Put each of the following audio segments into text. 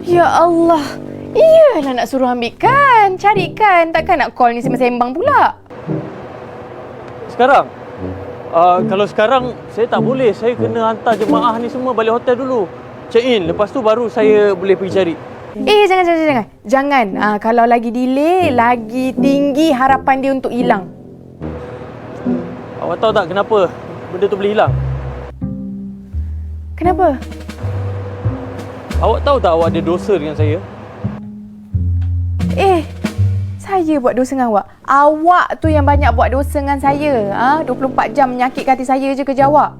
Ya Allah. Iyalah nak suruh ambilkan. Carikan. Takkan nak call ni sembang-sembang pula. Sekarang? Kalau sekarang, saya tak boleh. Saya kena hantar jemaah ni semua balik hotel dulu. Check in. Lepas tu baru saya boleh pergi cari. Jangan. Jangan. Kalau lagi delay, lagi tinggi harapan dia untuk hilang. Awak tahu tak kenapa benda tu boleh hilang? Kenapa? Awak tahu tak awak ada dosa dengan saya? Saya buat dosa dengan awak. Awak tu yang banyak buat dosa dengan saya. 24 jam menyakitkan hati saya je kerja awak.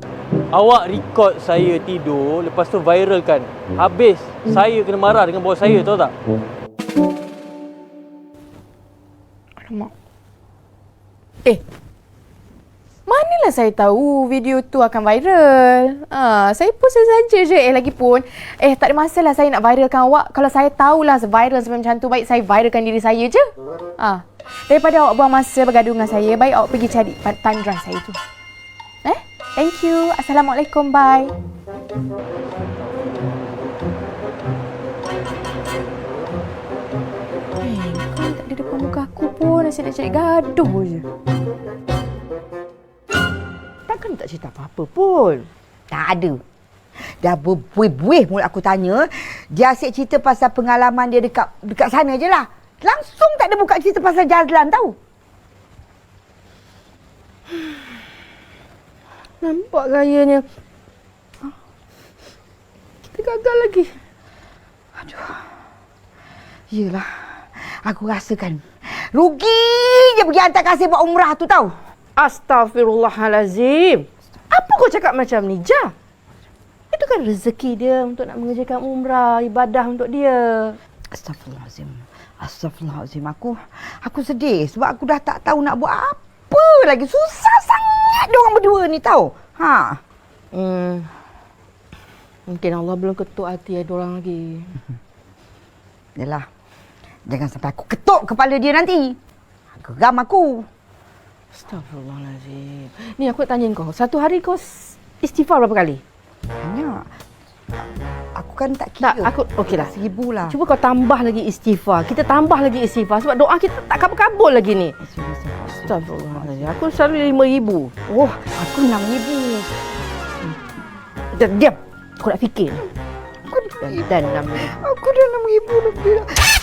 Awak rekod saya tidur, lepas tu viralkan. Habis, saya kena marah dengan bos saya, tahu tak? Alamak. Manalah saya tahu video tu akan viral. Saya post saja je. Lagipun, tak ada masalah saya nak viralkan awak. Kalau saya tahulah viral sampai macam tu, baik saya viralkan diri saya je. Daripada awak buang masa bergaduh dengan saya, baik awak pergi cari tandran saya tu. Thank you. Assalamualaikum. Bye. Kau tak ada depan muka aku pun. Asyik nak cari gaduh je. Takkan tak cerita apa-apa pun. Tak ada. Dah berbuih-buih mulut aku tanya. Dia asyik cerita pasal pengalaman dia dekat sana je lah. Langsung tak ada buka cerita pasal jalan tau. Nampak gayanya. Kita gagal lagi. Aduh. Yelah. Aku rasakan rugi je pergi hantar kasih buat umrah tu tau. Astaghfirullahalazim. Apa kau cakap macam ni, Ja? Itu kan rezeki dia untuk nak mengerjakan umrah, ibadah untuk dia. Astaghfirullahalazim. Aku sedih sebab aku dah tak tahu nak buat apa lagi. Susah sangat diorang berdua ni tau. Mungkin Allah belum ketuk hati diorang lagi. Yalah. Jangan sampai aku ketuk kepala dia nanti. Geram aku. Astaghfirullahalazim. Ni aku nak tanya kau, satu hari kau istighfar berapa kali? Banyak. Aku kan tak kira. Tak, aku okeylah. 1000 lah. Cuba kau tambah lagi istighfar. Kita tambah lagi istighfar sebab doa kita tak kabul-kabul lagi ni. Astaghfirullahalazim. Aku selalu 5,000. Oh, aku 6000. Diam. Kau nak fikir. Dan 6,000. Aku dah 6000 lebih dah.